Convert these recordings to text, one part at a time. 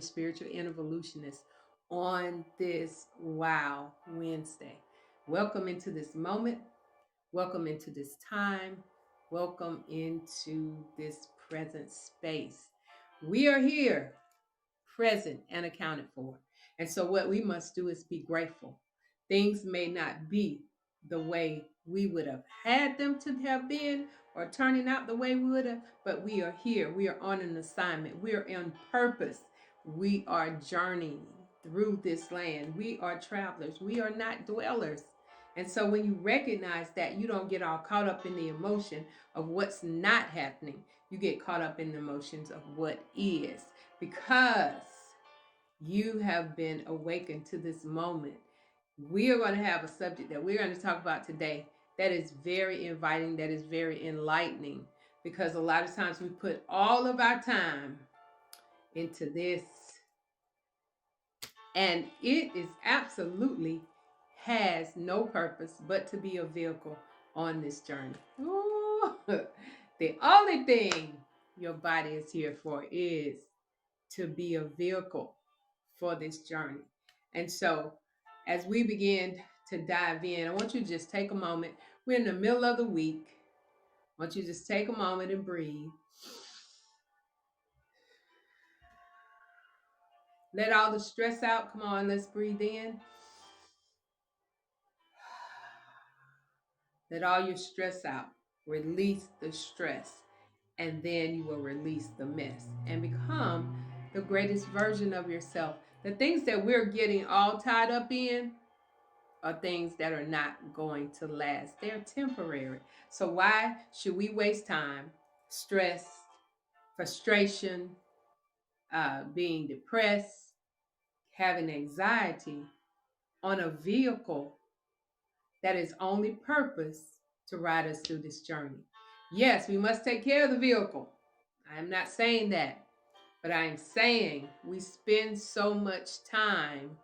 Spiritual Evolutionist on this Wow Wednesday. Welcome into this moment. Welcome into this time. Welcome into this present space. We are here, present and accounted for. And so, what we must do is be grateful. Things may not be the way we would have had them to have been or turning out the way we would have, but we are here. We are on an assignment. We are on purpose. We are journeying through this land. We are travelers. We are not dwellers. And so when you recognize that, you don't get all caught up in the emotion of what's not happening. You get caught up in the emotions of what is, because you have been awakened to this moment. We are going to have a subject that we're going to talk about today that is very inviting, that is very enlightening, because a lot of times we put all of our time into this, and it is absolutely has no purpose but to be a vehicle on this journey. Ooh, the only thing your body is here for is to be a vehicle for this journey. And so, as we begin to dive in, I want you to just take a moment. We're in the middle of the week. I want you to just take a moment and breathe. Let all the stress out. Come on, let's breathe in. Let all your stress out. Release the stress. And then you will release the mess and become the greatest version of yourself. The things that we're getting all tied up in are things that are not going to last. They're temporary. So why should we waste time, stress, frustration, being depressed, having anxiety on a vehicle that is only purpose to ride us through this journey? Yes, we must take care of the vehicle. I'm not saying that, but I'm saying we spend so much time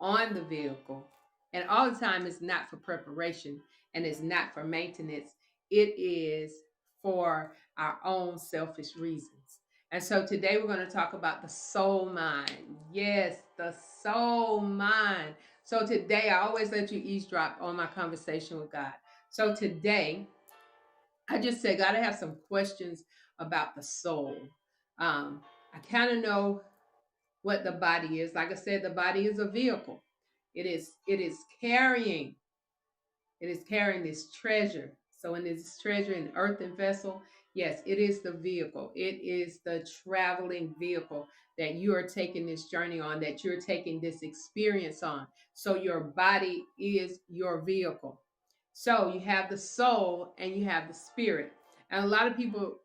on the vehicle, and all the time is not for preparation and it's not for maintenance. It is for our own selfish reasons. And so today we're going to talk about the soul mind. Yes, the soul mind. So today I always let you eavesdrop on my conversation with God. So today I just said, God, I have some questions about the soul. I kind of know what the body is. Like I said, the body is a vehicle. It is carrying this treasure. So in this treasure in earthen vessel, yes, it is the vehicle. It is the traveling vehicle that you are taking this journey on, that you're taking this experience on. So your body is your vehicle. So you have the soul and you have the spirit. And a lot of people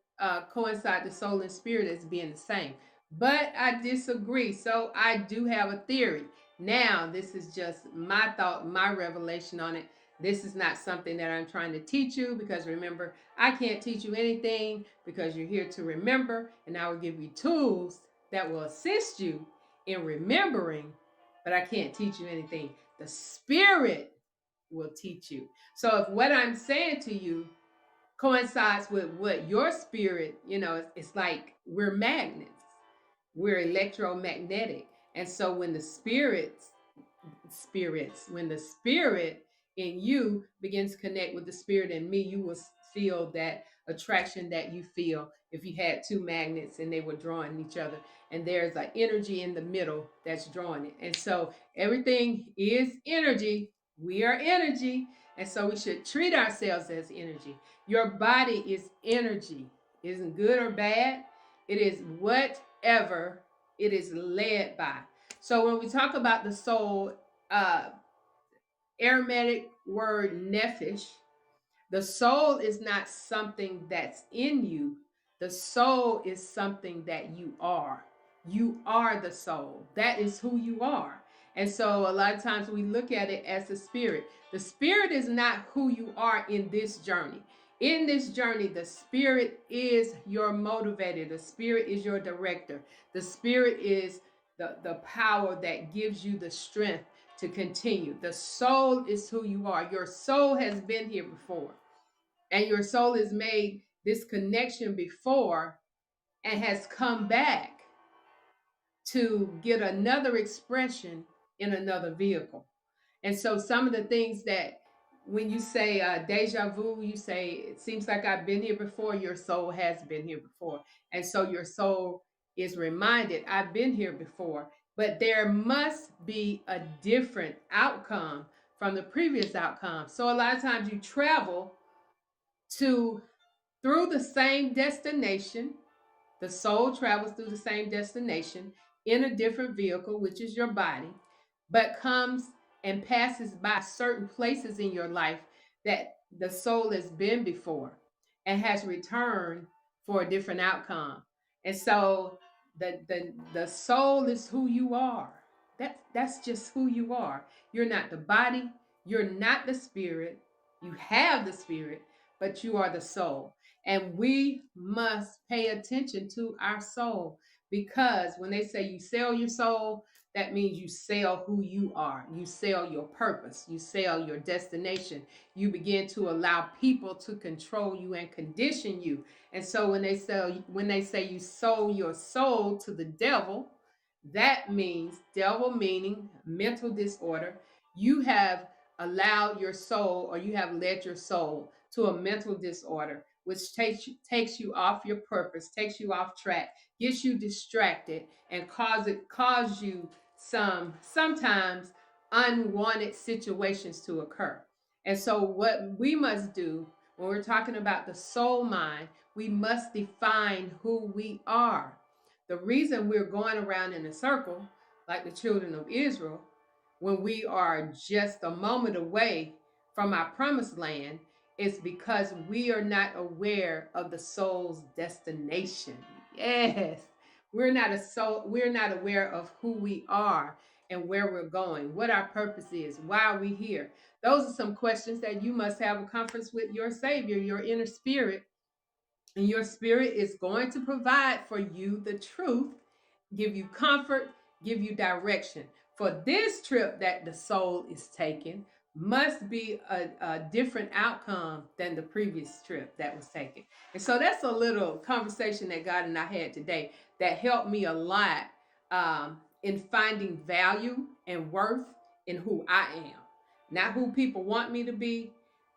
coincide the soul and spirit as being the same. But I disagree. So I do have a theory. Now, this is just my thought, my revelation on it. This is not something that I'm trying to teach you, because remember, I can't teach you anything, because you're here to remember, and I will give you tools that will assist you in remembering, but I can't teach you anything. The spirit will teach you. So if what I'm saying to you coincides with what your spirit, it's like we're magnets. We're electromagnetic. And so when the when the spirit in you begins to connect with the spirit in me, you will feel that attraction that you feel if you had two magnets and they were drawing each other, and there's an energy in the middle that's drawing it. And so everything is energy. We are energy, and so we should treat ourselves as energy. Your body is energy. It isn't good or bad. It is whatever it is led by. So when we talk about the soul, uh, Aramaic word nephesh, the soul is not something that's in you. The soul is something that you are. You are the soul. That is who you are. And so a lot of times we look at it as the spirit. The spirit is not who you are in this journey. In this journey, the spirit is your motivator. The spirit is your director. The spirit is the power that gives you the strength to continue. The soul is who you are. Your soul has been here before, and your soul has made this connection before and has come back to get another expression in another vehicle. And so some of the things that when you say deja vu, you say it seems like I've been here before. Your soul has been here before, and so your soul is reminded, I've been here before. But there must be a different outcome from the previous outcome. So a lot of times you travel to through the same destination. The soul travels through the same destination in a different vehicle, which is your body, but comes and passes by certain places in your life that the soul has been before and has returned for a different outcome. And so the soul is who you are. That's just who you are. You're not the body, you're not the spirit. You have the spirit, but you are the soul. And we must pay attention to our soul, because when they say you sell your soul, that means you sell who you are. You sell your purpose. You sell your destination. You begin to allow people to control you and condition you. And so when they say you sold your soul to the devil, that means devil meaning mental disorder. You have allowed your soul, or you have led your soul to a mental disorder, which takes you off your purpose, takes you off track, gets you distracted, and cause you sometimes unwanted situations to occur. And so what we must do when we're talking about the soul mind, we must define who we are. The reason we're going around in a circle like the children of Israel, when we are just a moment away from our promised land, is because we are not aware of the soul's destination. Yes, we're not aware of who we are and where we're going, what our purpose is, why are we here. Those are some questions that you must have a conference with your Savior, your inner spirit, and your spirit is going to provide for you the truth, give you comfort, give you direction. For this trip that the soul is taking must be a different outcome than the previous trip that was taken. And so that's a little conversation that God and I had today that helped me a lot in finding value and worth in who I am. Not who people want me to be,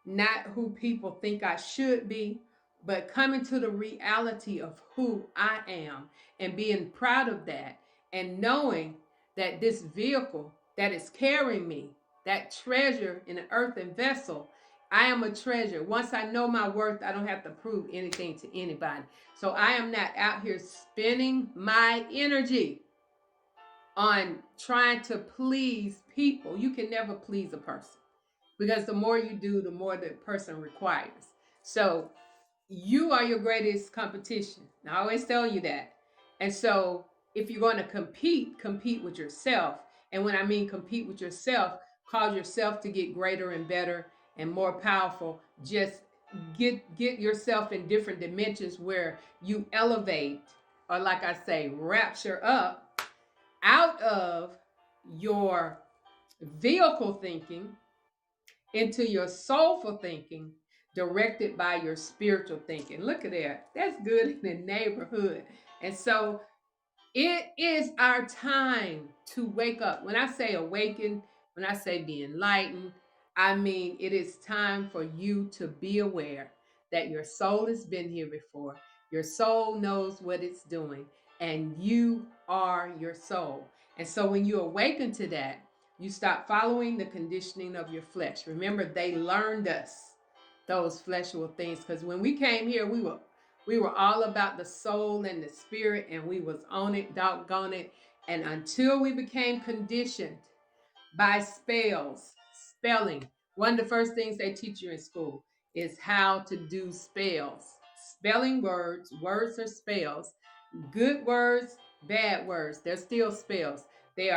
not who people think I should be, but coming to the reality of who I am and being proud of that, and knowing that this vehicle that is carrying me, that treasure in an earthen vessel, I am a treasure. Once I know my worth, I don't have to prove anything to anybody. So I am not out here spending my energy on trying to please people. You can never please a person, because the more you do, the more the person requires. So you are your greatest competition. I always tell you that. And so if you're going to compete with yourself. And when I mean compete with yourself, cause yourself to get greater and better and more powerful. Just get yourself in different dimensions where you elevate, or like I say, rapture up out of your vehicle thinking into your soulful thinking, directed by your spiritual thinking. Look at that. That's good in the neighborhood. And so it is our time to wake up. When I say awaken, when I say be enlightened, I mean it is time for you to be aware that your soul has been here before. Your soul knows what it's doing, and you are your soul. And so when you awaken to that, you stop following the conditioning of your flesh. Remember, they learned us those fleshly things, because when we came here, we were all about the soul and the spirit, and we was on it, doggone it. And until we became conditioned by spelling, one of the first things they teach you in school is how to do spells. Spelling words, words are spells. Good words, bad words, they're still spells. They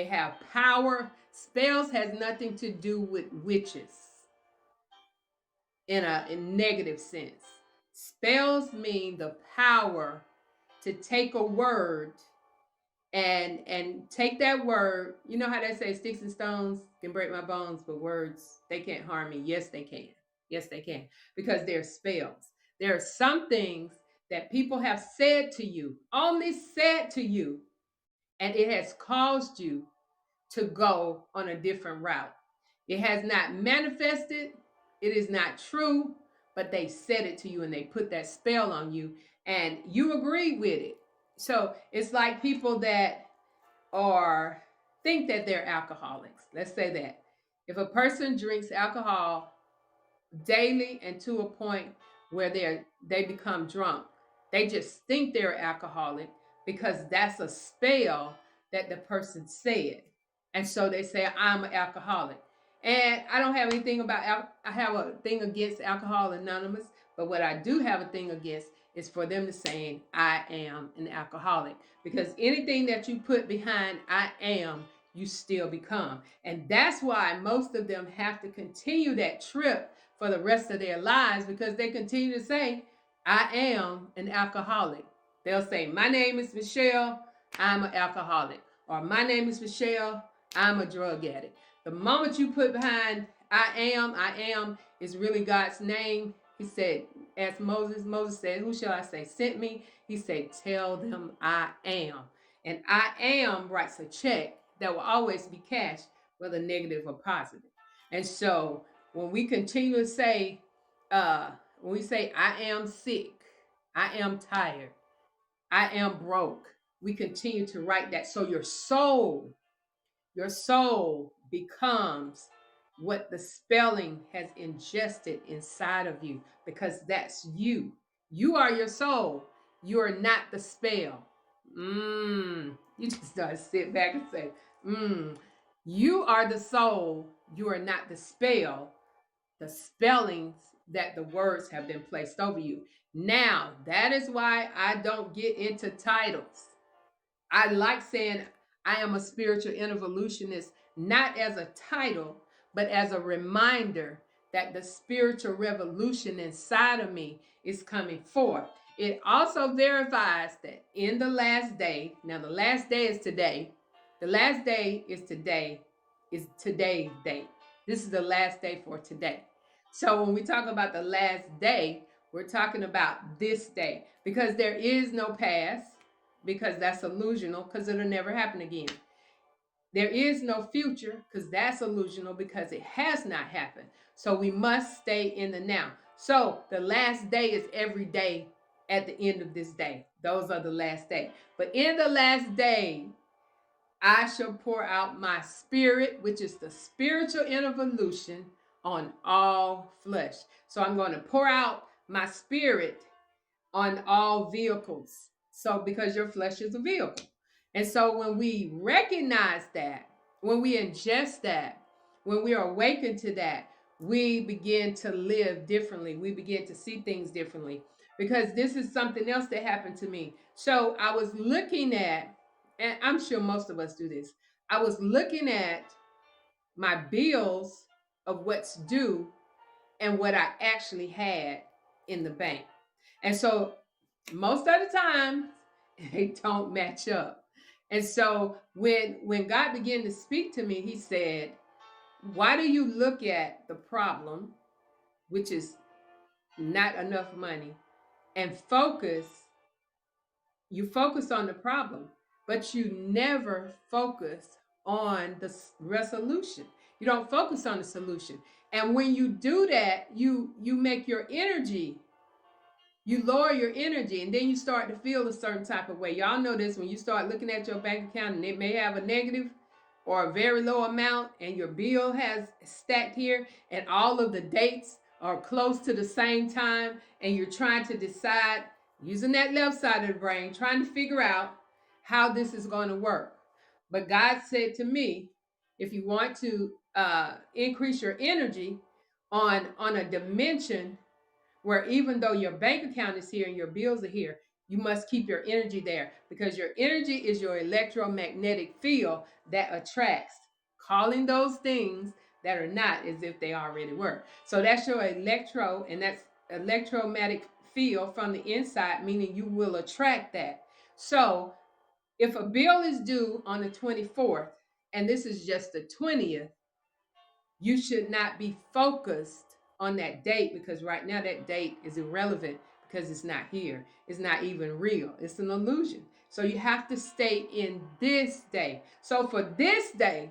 have power. Spells has nothing to do with witches in a negative sense. Spells mean the power to take a word and take that word. You know how they say sticks and stones can break my bones, but words, they can't harm me. Yes, they can. Yes, they can. Because they're spells. There are some things that people have said to you, only said to you, and it has caused you to go on a different route. It has not manifested, it is not true, but they said it to you and they put that spell on you and you agree with it. So it's like people that are think that they're alcoholics. Let's say that. If a person drinks alcohol daily and to a point where they become drunk, they just think they're alcoholic because that's a spell that the person said. And so they say, I'm an alcoholic. And I don't have anything about I have a thing against Alcohol Anonymous, but what I do have a thing against is for them to saying I am an alcoholic, because anything that you put behind I am, you still become. And that's why most of them have to continue that trip for the rest of their lives, because they continue to say I am an alcoholic. They'll say, my name is Michelle, I'm an alcoholic. Or my name is Michelle, I'm a drug addict. The moment you put behind I am is really God's name. He said, as Moses said, who shall I say sent me? He said, tell them I am. And I am writes a check that will always be cashed, whether negative or positive. And so when we continue to say, when we say I am sick, I am tired, I am broke, we continue to write that. So your soul becomes what the spelling has ingested inside of you, because that's you. You are your soul. You are not the spell. You just start to sit back and say, you are the soul. You are not the spell, the spellings that the words have been placed over you. Now, that is why I don't get into titles. I like saying I am a spiritual evolutionist, not as a title, but as a reminder that the spiritual revolution inside of me is coming forth. It also verifies that in the last day, now the last day is today, the last day is today, is today's date. This is the last day for today. So when we talk about the last day, we're talking about this day, because there is no past, because that's illusional, because it'll never happen again. There is no future, because that's illusional, because it has not happened. So we must stay in the now. So the last day is every day at the end of this day. Those are the last day. But in the last day, I shall pour out my spirit, which is the spiritual evolution, on all flesh. So I'm going to pour out my spirit on all vehicles. So because your flesh is a vehicle. And so when we recognize that, when we ingest that, when we are awakened to that, we begin to live differently. We begin to see things differently, because this is something else that happened to me. So I was looking at, and I'm sure most of us do this, I was looking at my bills of what's due and what I actually had in the bank. And so most of the time, they don't match up. And so when God began to speak to me, he said, why do you look at the problem, which is not enough money, and you focus on the problem, but you never focus on the resolution. You don't focus on the solution. And when you do that, you make your energy, you lower your energy, and then you start to feel a certain type of way. Y'all know this when you start looking at your bank account and it may have a negative or a very low amount, and your bill has stacked here, and all of the dates are close to the same time, and you're trying to decide, using that left side of the brain, trying to figure out how this is going to work. But God said to me, if you want to increase your energy on a dimension where even though your bank account is here and your bills are here, you must keep your energy there, because your energy is your electromagnetic field that attracts, calling those things that are not as if they already were. So that's your and that's electromagnetic field from the inside, meaning you will attract that. So if a bill is due on the 24th, and this is just the 20th, you should not be focused on that date, because right now that date is irrelevant, because it's not here. It's not even real. It's an illusion. So you have to stay in this day. So for this day,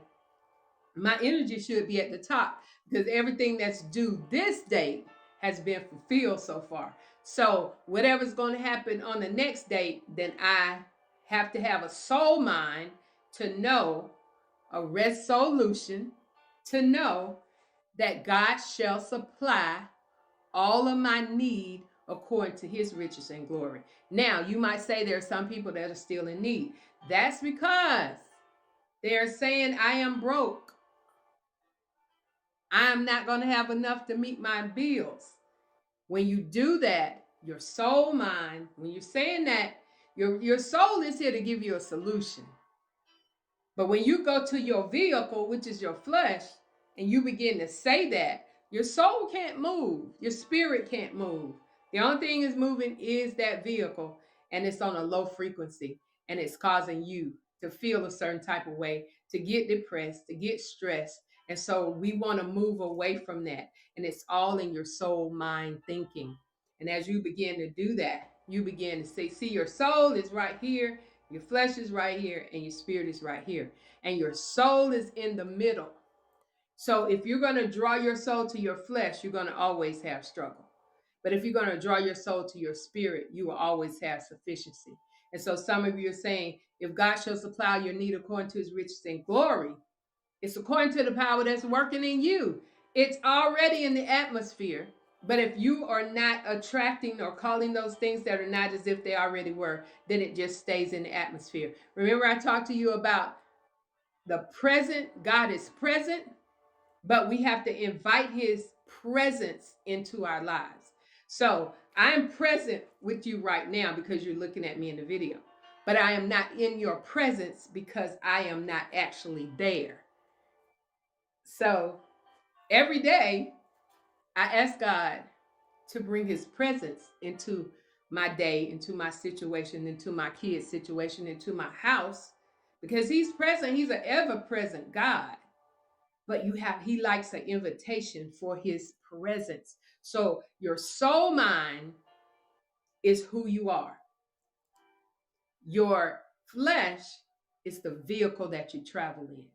my energy should be at the top because everything that's due this date has been fulfilled so far. So whatever's going to happen on the next date, then I have to have a soul mind to know a resolution, to know that God shall supply all of my need according to his riches and glory. Now, you might say there are some people that are still in need. That's because they're saying, I am broke. I'm not going to have enough to meet my bills. When you do that, your soul mind, when you're saying that, your soul is here to give you a solution. But when you go to your vehicle, which is your flesh, and you begin to say that, your soul can't move, your spirit can't move. The only thing is moving is that vehicle, and it's on a low frequency, and it's causing you to feel a certain type of way, to get depressed, to get stressed. And so we want to move away from that. And it's all in your soul mind thinking. And as you begin to do that, you begin to see your soul is right here, your flesh is right here, and your spirit is right here. And your soul is in the middle. So if you're going to draw your soul to your flesh, you're going to always have struggle. But if you're going to draw your soul to your spirit, you will always have sufficiency. And so some of you are saying, if God shall supply your need according to his riches and glory, it's according to the power that's working in you. It's already in the atmosphere. But if you are not attracting or calling those things that are not as if they already were, then it just stays in the atmosphere. Remember, I talked to you about the present. God is present, but we have to invite his presence into our lives. So I'm present with you right now because you're looking at me in the video, but I am not in your presence because I am not actually there. So every day I ask God to bring his presence into my day, into my situation, into my kids' situation, into my house, because he's present. He's an ever-present God. But he likes an invitation for his presence. So your soul mind is who you are. Your flesh is the vehicle that you travel in.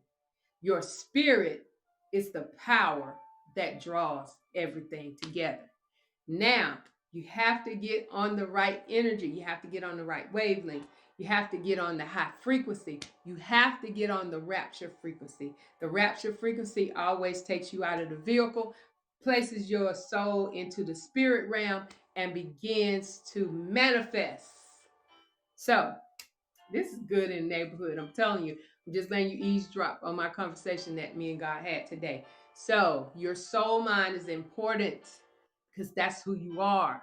Your spirit is the power that draws everything together. Now, you have to get on the right energy. You have to get on the right wavelength. You have to get on the high frequency. You have to get on the rapture frequency. The rapture frequency always takes you out of the vehicle, places your soul into the spirit realm, and begins to manifest. So, this is good in the neighborhood. I'm telling you, I'm just letting you eavesdrop on my conversation that me and God had today. So, your soul mind is important because that's who you are.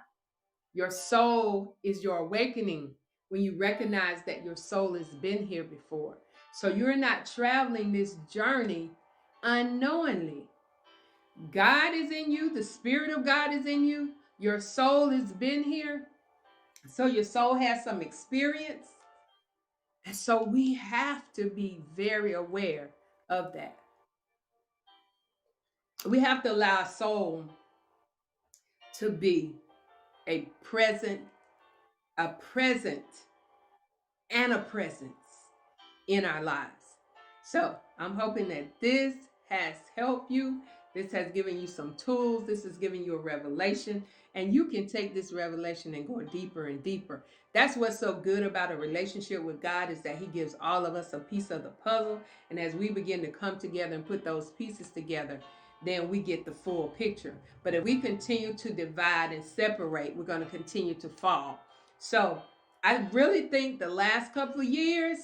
Your soul is your awakening when you recognize that your soul has been here before. So you're not traveling this journey unknowingly. God is in you. The Spirit of God is in you. Your soul has been here. So your soul has some experience. And so we have to be very aware of that. We have to allow our soul to be a present and a presence in our lives. So I'm hoping that this has helped you. This has given you some tools. This has given you a revelation, and you can take this revelation and go deeper and deeper. That's what's so good about a relationship with God, is that he gives all of us a piece of the puzzle. And as we begin to come together and put those pieces together, then we get the full picture. But if we continue to divide and separate, we're going to continue to fall. So I really think the last couple of years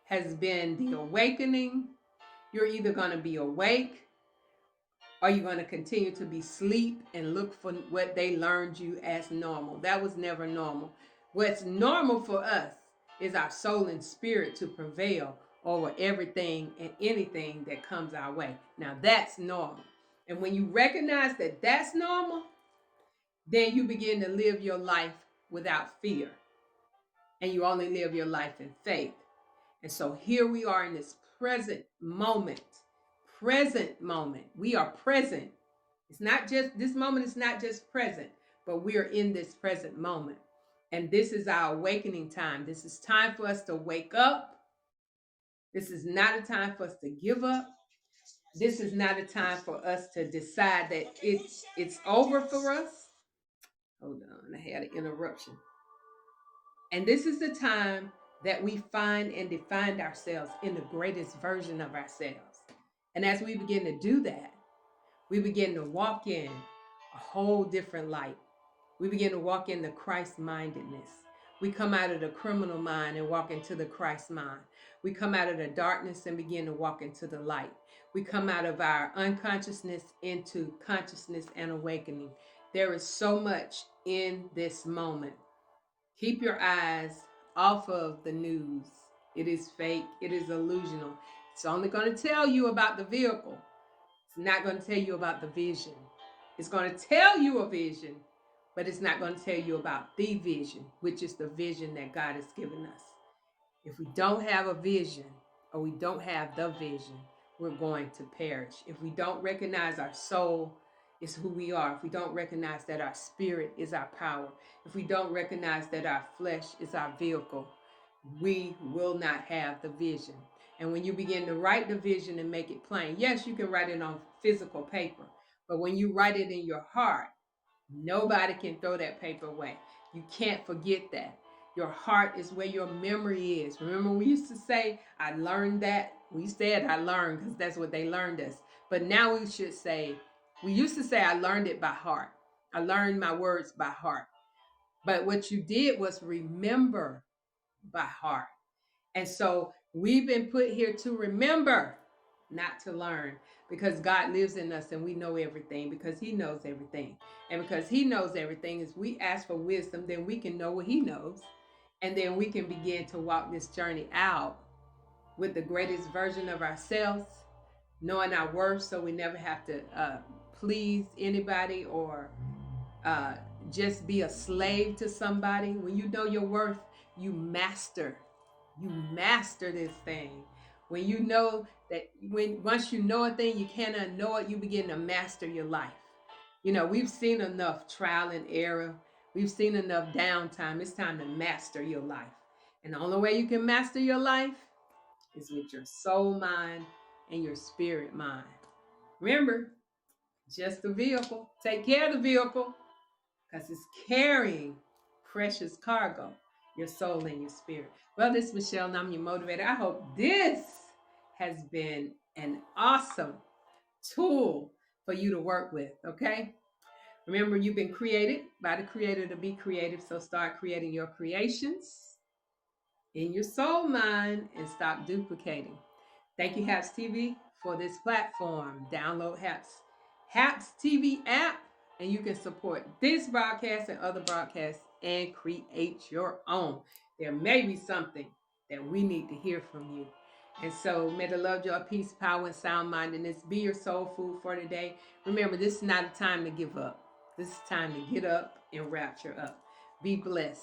has been the awakening. You're either going to be awake, or you're going to continue to be asleep and look for what they learned you as normal. That was never normal. What's normal for us is our soul and spirit to prevail over everything and anything that comes our way. Now that's normal. And when you recognize that that's normal, then you begin to live your life without fear. And you only live your life in faith. And so here we are in this present moment. We are present. It's not just, this moment is not just present, but we are in this present moment. And this is our awakening time. This is time for us to wake up. This is not a time for us to give up. This is not a time for us to decide that it's over for us. Hold on, I had an interruption. And this is the time that we find and define ourselves in the greatest version of ourselves. And as we begin to do that, we begin to walk in a whole different light. We begin to walk in the Christ mindedness. We come out of the criminal mind and walk into the Christ mind. We come out of the darkness and begin to walk into the light. We come out of our unconsciousness into consciousness and awakening. There is so much in this moment. Keep your eyes off of the news. It is fake, it is illusional. It's only going to tell you about the vehicle. It's not going to tell you about the vision. It's going to tell you a vision, but it's not going to tell you about the vision, which is the vision that God has given us. If we don't have a vision or we don't have the vision, we're going to perish. If we don't recognize our soul is who we are, if we don't recognize that our spirit is our power, if we don't recognize that our flesh is our vehicle, we will not have the vision. And when you begin to write the vision and make it plain, yes, you can write it on physical paper, but when you write it in your heart, nobody can throw that paper away. You can't forget that. Your heart is where your memory is. Remember, we used to say, I learned that. We said I learned because that's what they learned us. But now we should say, we used to say, I learned it by heart. I learned my words by heart. But what you did was remember by heart. And so we've been put here to remember, not to learn, because God lives in us and we know everything because he knows everything. And because he knows everything, as we ask for wisdom, then we can know what he knows. And then we can begin to walk this journey out with the greatest version of ourselves, knowing our worth so we never have to please anybody or uh, just be a slave to somebody. When you know your worth, you master this thing. When you know that, once you know a thing, you can't unknow it, you begin to master your life. You know, we've seen enough trial and error. We've seen enough downtime. It's time to master your life. And the only way you can master your life is with your soul mind and your spirit mind. Remember, just the vehicle. Take care of the vehicle because it's carrying precious cargo, your soul and your spirit. Well, this is Michelle, and I'm your motivator. I hope this has been an awesome tool for you to work with, okay? Remember, you've been created by the Creator to be creative, so start creating your creations in your soul mind and stop duplicating. Thank you, Haps TV, for this platform. Download Haps TV app, and you can support this broadcast and other broadcasts and create your own. There may be something that we need to hear from you. And so may the love, joy, peace, power, and sound mindedness be your soul food for today. Remember, this is not a time to give up. This is time to get up and rapture up. Be blessed.